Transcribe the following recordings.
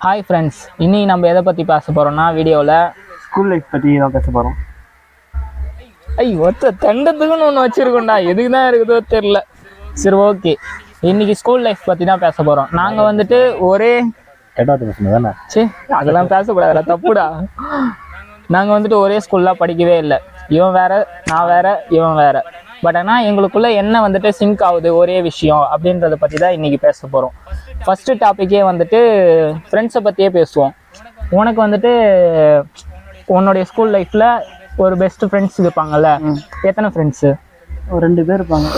Hi friends, இன்னைக்கு நம்ம எதை பற்றி பேச போகிறோம்னா வீடியோவில் ஸ்கூல் லைஃப் பற்றி தான் பேச போகிறோம். ஒருத்த தண்டத்துக்குன்னு ஒன்று வச்சுருக்கோண்டா, எதுக்கு தான் இருக்குதோ தெரில. சரி, ஓகே. இன்னைக்கு ஸ்கூல் லைஃப் பற்றி தான் பேச போகிறோம். நாங்கள் வந்துட்டு ஒரே சரி அதெல்லாம் பேசக்கூடாதுடா, தப்புடா. நாங்கள் வந்துட்டு ஒரே ஸ்கூலில் படிக்கவே இல்லை. இவன் வேற, நான் வேற, இவன் வேற. பட் ஆனால் எங்களுக்குள்ளே என்ன வந்துட்டு சிங்க் ஆகுது ஒரே விஷயம் அப்படின்றத பற்றி தான் இன்றைக்கி பேச போகிறோம். ஃபஸ்ட்டு டாப்பிக்கே வந்துட்டு ஃப்ரெண்ட்ஸை பற்றியே பேசுவோம். உனக்கு வந்துட்டு உன்னுடைய ஸ்கூல் லைஃப்பில் ஒரு பெஸ்ட் ஃப்ரெண்ட்ஸ் இருப்பாங்கல்ல, எத்தனை ஃப்ரெண்ட்ஸு? ஒரு 2 பேர் இருப்பாங்க.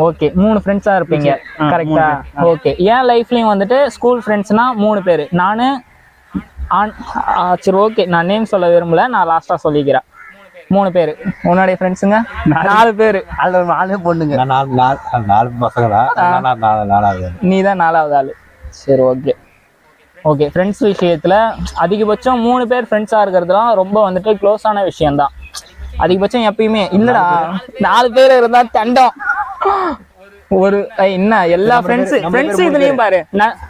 ஓகே, 3 ஃப்ரெண்ட்ஸாக இருப்பீங்க, கரெக்டா? ஓகே. என் லைஃப்லேயும் வந்துட்டு ஸ்கூல் ஃப்ரெண்ட்ஸ்னால் 3 பேர். நான் சரி, ஓகே, நான் நேம் சொல்ல விரும்பல, நான் லாஸ்ட்டாக சொல்லிக்கிறேன். 3 பேர். உன்னுடைய ஃப்ரெண்ட்ஸுங்க? 4 பேர். அதில் 4 பொண்ணுங்க. 4 பசங்க தான். 4வது. நீ தான் 4வது ஆள். சரி, ஓகே ஓகே. ஃப்ரெண்ட்ஸ் விஷயத்தில் அதிகபட்சம் 3 பேர் ஃப்ரெண்ட்ஸாக இருக்கிறதுலாம் ரொம்ப வந்துட்டு க்ளோஸான விஷயந்தான். அதிகபட்சம் எப்பயுமே இல்லைடா, 4 பேர் இருந்தால் தண்டம். ஒரு என்ன எல்லா ஃப்ரெண்ட்ஸ் இதுலேயும் பாரு,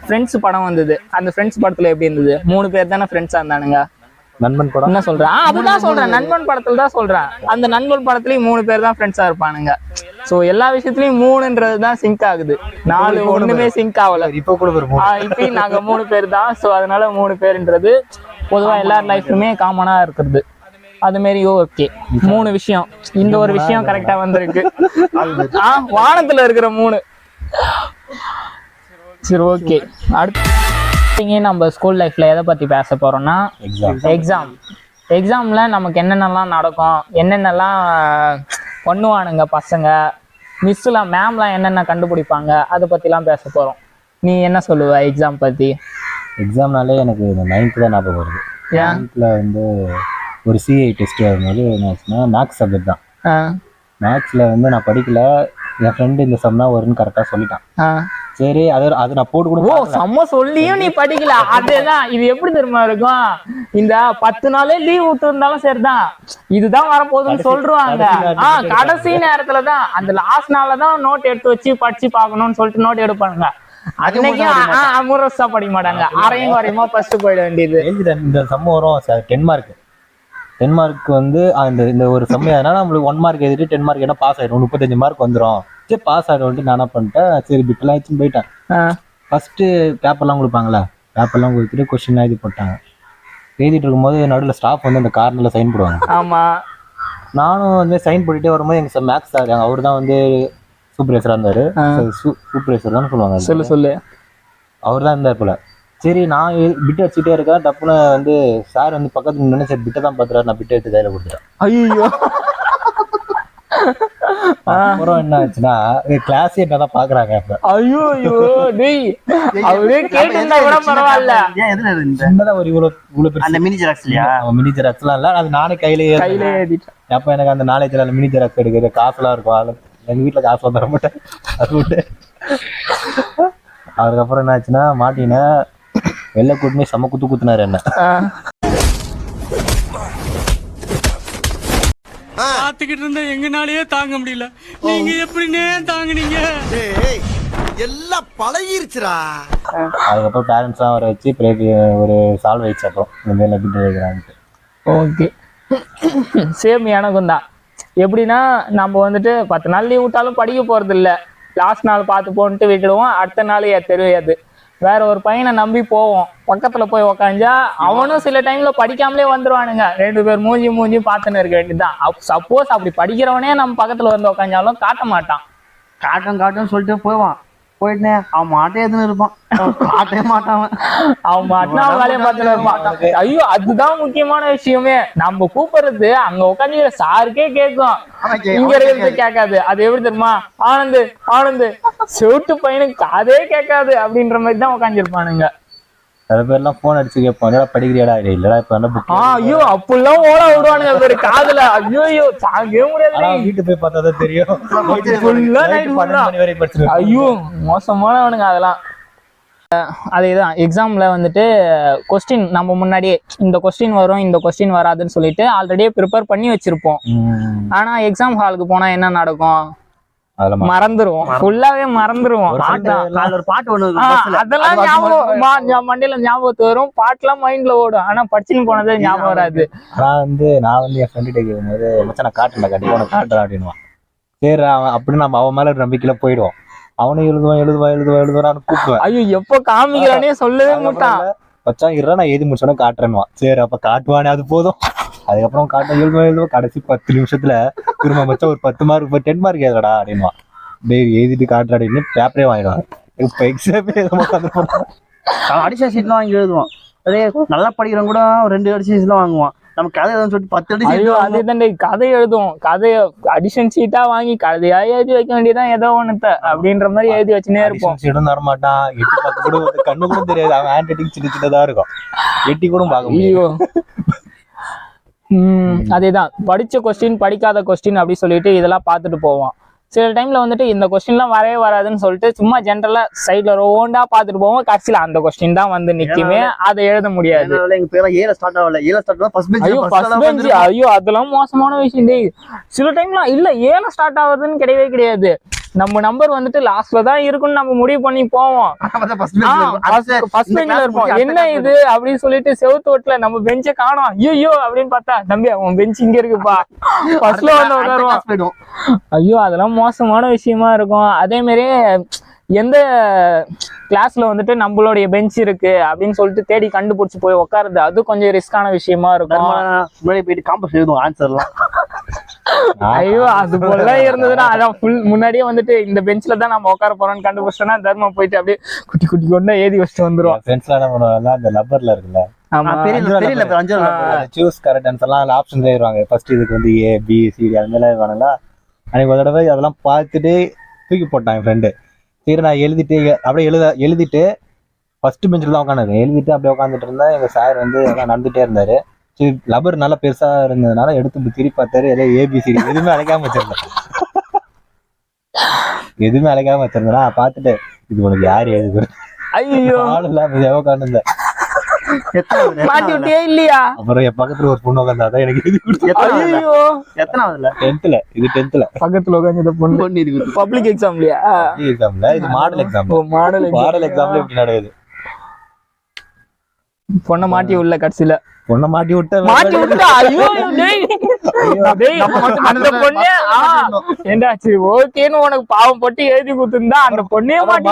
ஃப்ரெண்ட்ஸ் படம் வந்தது. அந்த ஃப்ரெண்ட்ஸ் படத்தில் எப்படி இருந்தது? 3 பேர் தானே ஃப்ரெண்ட்ஸாக இருந்தானுங்க. நண்பன் படம் என்ன சொல்றேன்? அதுதான் சொல்றேன், நண்பன் படத்துல தான் சொல்றேன். அந்த நண்பன் படத்துலயும் 3 பேர் தான் ஃப்ரெண்ட்ஸா இருப்பானுங்க. சோ எல்லா விஷயத்துலயும் 3ன்றது தான் சிங்க் ஆகுது. 4 ஒண்ணுமே சிங்க் ஆகல. இப்பயும் நாங்க 3 பேர் தான். சோ அதனால 3 பேருன்றது பொதுவா எல்லார் லைஃப்லுமே காமனா இருக்கிறது. அது மாரி ஓகே. 3 விஷயம், இந்த ஒரு விஷயம் கரெக்டா வந்திருக்கு. வானத்துல இருக்கிற 3. சரி, ஓகே. அடுத்து நம்ம ஸ்கூல் லைஃப்ல எதை பத்தி பேச போறோம்னா எக்ஸாம்ல நமக்கு என்னென்னலாம் நடக்கும், என்னென்னலாம் பண்ணுவானுங்க பசங்க, மிஸ்லாம் மேம்லாம் என்னென்ன கண்டுபிடிப்பாங்க, அதை பத்திலாம் பேச போறோம். நீ என்ன சொல்லுவ எக்ஸாம் பத்தி? எக்ஸாம்னாலே எனக்கு 9th தான் ஞாபகம் வருது. 9th வந்து ஒரு சிஐ டெஸ்ட் வரும்போது என்னாச்சுன்னா மேக்ஸ் சப்ஜெக்ட் தான். மேக்ஸ்ல வந்து நான் படிக்கல, என் ஃப்ரெண்டு இந்த சம்னா வரும்னு கரெக்டா சொல்லிட்டான். சரி, அது நான் போட்டு கூட செம்ம சொல்லியும் நீ படிக்கல. அதேதான், இது எப்படி தெரியுமா இருக்கும்? இந்த 10 நாளே லீவ் விட்டு இருந்தாலும் சரிதான், இதுதான் வரப்போகுதுன்னு சொல்றாங்க. கடைசி நேரத்துலதான், அந்த லாஸ்ட் நாள்ல தான் நோட் எடுத்து வச்சு படிச்சு பாக்கணும்னு சொல்லிட்டு நோட் எடுப்பாங்க. அன்னைக்கு முரசா படிக்க மாட்டாங்க, அரையும் குறையுமா ஃபர்ஸ்ட் போயிட வேண்டியது. இந்த சம் வரும் 10 மார்க். 10 மார்க் வந்து இந்த ஒரு சமயம் நம்மளுக்கு 1 மார்க் எழுதிட்டு 10 மார்க் என்ன பாஸ் ஆயிடும், 35 மார்க் வந்துடும். சரி, பாஸ் ஆகிடும்ட்டு நான் என்ன பண்ணிட்டேன், சரி பிட்டெல்லாம் வச்சுன்னு போயிட்டேன். ஃபர்ஸ்ட் பேப்பர்லாம் கொடுப்பாங்களா, பேப்பர்லாம் கொடுத்துட்டு கொஸ்டின் எழுதி போட்டாங்க. எழுதிட்டு இருக்கும்போது நடுவில் ஸ்டாஃப் வந்து அந்த கார்னரில் சைன் போடுவாங்க. ஆமாம், நானும் வந்து சைன் போட்டுகிட்டே வரும்போது எங்கள் மேக்ஸ் சார், அவர் தான் வந்து சூப்பர்வைசராக இருந்தார். சூப்பர்வைசர் தான் சொல்லுவாங்க. சொல்லு. அவர் தான் இருந்தார் போல. சரி, நான் பிட்டு வச்சுட்டே இருக்கேன். டப்புன்னு வந்து சார் வந்து பக்கத்துல நின்று, சரி பிட்டை தான் பார்த்துறாரு, நான் பிட்டை எடுத்து கையில் கொடுத்துட்டேன். ஐயோ, அப்புறம் என்ன ஆச்சுன்னா கிளாஸே என்னதான் பாக்குறாங்க. ஐயோ அவரே கேட்டிருந்தா கூட பரவாயில்ல. மினி ஜெராக்ஸ்லாம் இல்ல, அது நானே கையிலேயே எழுதிட்டேன். அப்ப எனக்கு அந்த நாலேஜ்ல மினி ஜெராக்ஸ் எடுக்கிற காசுலாம் இருக்கும். எங்க வீட்டுல காசுலாம் தர மாட்டேன், அது விட்டு. அதுக்கப்புறம் என்ன ஆச்சுன்னா மாட்டின வெளில கூட்டுமே செம்ம குத்துனாரு என்ன. பாத்துக்கிட்டு இருந்தா எங்கனாலயே தாங்க முடியல, நீங்க எப்படின்னே தாங்குனீங்க? எல்லாம் பழகிருச்சுடா. அதுக்கப்புறம் பேரண்ட்ஸ்லாம் வர வச்சு ஒரு சால்வ் ஆயிடுச்சு. அப்புறம் இந்த மாதிரி எப்படி வைக்கிறான்ட்டு. ஓகே, சேம் எனக்கும் தான். எப்படின்னா நம்ம வந்துட்டு 10 நாள் லீவ் விட்டாலும் படிக்க போறது இல்லை. லாஸ்ட் நாள் பார்த்து போன்ட்டு விட்டுடுவோம். அடுத்த நாள் தெரியாது. வேற ஒரு பையனை நம்பி போவோம். பக்கத்துல போய் உக்காஞ்சா அவனும் சில டைம்ல படிக்காமலே வந்துருவானுங்க. 2 பேர் மூஞ்சி பார்த்துன்னு இருக்க வேண்டியதுதான். சப்போஸ் அப்படி படிக்கிறவனே நம்ம பக்கத்துல வந்து உக்காஞ்சாலும் காட்ட மாட்டான். காட்டும் சொல்லிட்டு போவான். போயிட்டே அவன் மாட்டே எதுன்னு இருப்பான், காட்டவே மாட்டான். அவன் மாட்டினா அவன் வேலையை பார்த்துன்னு இருப்பான். ஐயோ, அதுதான் முக்கியமான விஷயமே. நம்ம கூப்பிடுறது அங்க உட்காந்து சாருக்கே கேட்கும், இங்க இருக்கிறது கேட்காது. அது எப்படி தெரியுமா? ஆனந்து செவிட்டு பையனுக்கு காதே கேட்காது அப்படின்ற மாதிரி தான் உட்காந்துருப்பானுங்க. சில பேர்லாம் போன் அடிச்சு கேட்பாங்க, படிக்கிறியாடா? இல்லடா, இப்ப என்ன. ஐயோ, அப்படிலாம் ஓட விடுவானுங்க பேரு காதுல. ஐயோ, தாங்கவே முடியாது. வீட்டு போய் பார்த்தா தான் தெரியும். ஐயோ, மோசமானவனுங்க அதெல்லாம். அதேதான், எக்ஸாம்ல வந்துட்டு கொஸ்டின் நம்ம முன்னாடியே இந்த கொஸ்டின் வரும், இந்த கொஸ்டின் வராதுன்னு சொல்லிட்டு ஆல்ரெடியே ப்ரிப்பேர் பண்ணி வச்சிருப்போம். ஆனா எக்ஸாம் ஹாலுக்கு போனா என்ன நடக்கும்? அதெல்லாம் மறந்துருவோம், ஃபுல்லாவே மறந்துருவோம். காலைல ஒரு பாட்டு ஒண்ணு ஆ, அதெல்லாம் மண்டையில ஞாபகத்து வரும், பாட்டுலாம் மைண்ட்ல ஓடும். ஆனா படிச்சுன்னு போனதே ஞாபகம் வராது. ஆனா நான் வந்து என் ஃப்ரெண்டு கேட்கும் போது மச்சான் நான் காட்டுறேன், கண்டிப்பா உனக்கு காட்டுறேன் அப்படின்வான். சரி அவன் அப்படின்னு நம்ம அவன் மேல நம்பிக்கையில போயிடுவோம். அவனும் எழுதுவான் கூப்பிடுவேன். ஐயோ எப்போ காமிக்கிறானே சொல்லவே மாட்டான். மச்சான் இருறா நான் எழுதி முடிச்சோன்னா காட்டுறேன்னுவான். சரி அப்ப காட்டுவானே, அது போதும். அதுக்கப்புறம் எழுதுவேன். கடைசி 10 நிமிஷத்துல திரும்ப மச்சான் ஒரு 10 மார்க் 10 மார்க் எழுதடா அப்படின்வான். டேய் எழுதிட்டு காட்டுறா அப்படின்னு பேப்பரே வாங்கிடுவான். இப்ப எக்ஸாமே அடிஷன் ஷீட்லாம் வாங்கி எழுதுவான். அதே நல்லா படிக்கிறவங்க கூட 2 அடிஷன் ஷீட்லாம் வாங்குவான். நம்ம கதை எழுதுன்னு சொல்லிட்டு 10 அடிஷன் ஐயோ அதேதான் கதை எழுதுவோம். கதைய அடிஷன் சீட்டா வாங்கி கதையா எழுதி வைக்க வேண்டியதான் ஏதோ ஒண்ணுத்த அப்படின்ற மாதிரி எழுதி வச்சுனே இருப்போம். சீடும் தரமாட்டான், எட்டி பார்க்க கூட கண்ணு கூட தெரியாது. அவன் ஹேண்ட் ரைட்டிங் சின்ன சின்னதா இருக்கும், எட்டி கூட பார்க்க முடியும். அதேதான் படிச்ச கொஸ்டின் படிக்காத கொஸ்டின் அப்படி சொல்லிட்டு இதெல்லாம் பார்த்துட்டு போவோம். சில டைம்ல வந்துட்டு இந்த கொஸ்டின்லாம் வரவே வராதுன்னு சொல்லிட்டு சும்மா ஜென்ரலா சைட்ல ரவுண்டா பார்த்துட்டு போவோம். கடைசியில அந்த கொஸ்டின் தான் வந்து நிக்குமே, அதை எழுத முடியாது. எங்க பேர ஏல ஸ்டார்ட் ஆகல, ஏல ஸ்டார்ட் ஆனா ஃபர்ஸ்ட் ஐயோ ஃபர்ஸ்ட் பெஞ்ச், ஐயோ அதெல்லாம் மோசமான விஷயம். டேய் சில டைம்ல இல்ல ஏல ஸ்டார்ட் ஆகுதுன்னு கிடையவே கிடையாது. நம்ம நம்பர் வந்துட்டு லாஸ்ட்ல தான் இருக்குன்னு நம்ம முடிவு பண்ணி போவோம். ஃபர்ஸ்ட் பெஞ்ச்ல இருப்போம். என்ன இது அப்படின்னு சொல்லிட்டு செவுத்து ஓட்டுல நம்ம பெஞ்சை காணோம். ஐயோ அப்படின்னு பார்த்தா தம்பி அவன் பெஞ்ச் இங்க இருக்குப்பா, ஃபர்ஸ்ட்ல வந்து உட்காருவான். ஐயோ அதெல்லாம் மோசமான விஷயமா இருக்கும். அதே மாதிரி எந்த கிளாஸ்ல வந்துட்டு நம்மளுடைய பெஞ்ச் இருக்கு அப்படின்னு சொல்லிட்டு தேடி கண்டுபிடிச்சு போய் உட்காருது, அது கொஞ்சம் ரிஸ்கான விஷயமா இருக்கும். முன்னாடி போயிட்டு காம்பஸ் எழுதுவோம் ஆன்சர்லாம். ஐயோ அது போல இருந்ததுன்னா அதான் ஃபுல் முன்னாடியே வந்துட்டு இந்த பெஞ்ச்ல தான் நம்ம உட்கார போறோம்னு கண்டுபிடிச்சோம்னா தர்மா போயிட்டு அப்படியே குட்டி குட்டி கொண்டா ஏதி வச்சுட்டு வந்துருவோம். ஃப்ரெண்ட்ஸ்லாம் என்ன பண்ணுவாங்க, அந்த லப்பர்ல இருக்குல்ல சூஸ் கரெக்ட் ஆன்சர்லாம் ஆப்ஷன் எழுதுவாங்க. ஃபர்ஸ்ட் இதுக்கு வந்து A B C அது மாதிரி எழுதுவாங்களா. அன்னைக்கு ஒரு தடவை அதெல்லாம் பார்த்துட்டு தூக்கி போட்டான் என் ஃப்ரெண்டு. சரி நான் எழுதிட்டு அப்படியே எழுதிட்டு ஃபர்ஸ்ட் பெஞ்சில் தான் உட்காந்துருக்கேன். எழுதிட்டு அப்படியே உட்காந்துட்டு இருந்தேன். எங்க சார் வந்து எல்லாம் நடந்துட்டே இருந்தாரு. சரி லப்பர் நல்லா பெருசா இருந்ததுனால எடுத்து திருப்பி பார்த்தாரு. எல்லாம் ABCD எதுவுமே அழைக்காம வச்சிருந்தேன். பார்த்துட்டு இது உனக்கு யாரு எழுதுறது, ஐயோ ஆள் இல்லாம உட்காந்துருந்தேன். மாட்டி விட்டியே இல்லையா? அப்புறம் என் பக்கத்துல ஒரு பொண்ணு உட்காந்தாதான் எனக்கு எழுதி கொடுத்து. ஐயோ எத்தனாவதுல? 10th இது 10th பக்கத்துல உட்காந்து பொண்ணு பப்ளிக் எக்ஸாம்லயா? எக்ஸாம்ல இது மாடல் எக்ஸாம். மாடல் எக்ஸாம்ல இப்படி நடக்குது. பொண்ணை மாட்டி உள்ள கடைசியில பொண்ணை மாட்டி விட்டா. ஐயோ அந்த பொண்ணே ஏண்டாச்சு ஓகேன்னு உனக்கு பாவம் போட்டு எழுதி கொடுத்துருந்தா அந்த பொண்ணே மாட்டி.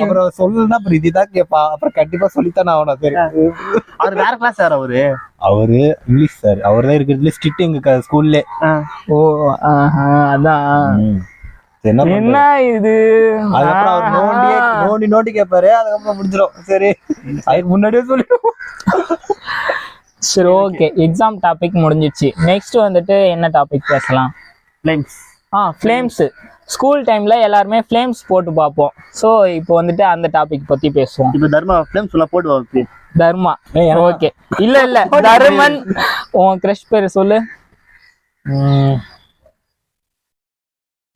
அப்புறம் சொல்லுன்னா அப்புறம் இதுதான் கேப்பா. அப்புறம் கண்டிப்பா சொல்லித்தானே ஆகணும். சரி அவரு வேற கிளாஸ் சார். அவரு இங்கிலீஷ் சார். அவர் தான் இருக்கிறதுல ஸ்ட்ரிக்ட் எங்க ஸ்கூல்ல. ஓ அதான் என்ன இது. அதுக்கப்புறம் அவர் நோண்டி கேட்பாரு. அதுக்கப்புறம் முடிஞ்சிடும். சரி அதுக்கு முன்னாடியே சொல்லிடுவோம். சரி ஓகே எக்ஸாம் டாபிக் முடிஞ்சிச்சு. நெக்ஸ்ட் வந்துட்டு என்ன டாபிக் பேசலாம்? ஃப்ளேம்ஸ். ஸ்கூல் டைம்ல எல்லாருமே ஃப்ளேம்ஸ் போட்டு பார்ப்போம். ஸோ இப்போ வந்துட்டு அந்த டாபிக் பத்தி பேசுவோம். இப்போ தர்மா ஃப்ளேம்ஸ் எல்லாம் போட்டு தர்மா ஓகே இல்ல தர்மன் உன் கிரஷ் பேரு சொல்லு.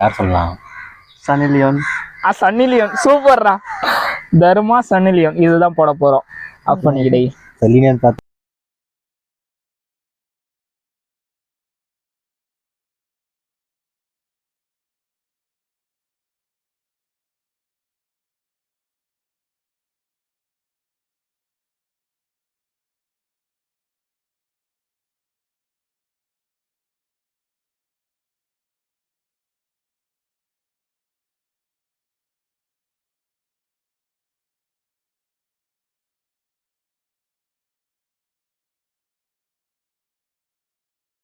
யார் சொல்லலாம்? சன்னி லியோன். சன்னி லியோன் சூப்பர்ரா. தர்மா சன்னி லியோன் இதுதான் போட போறோம். அப்ப நீ செலினியன்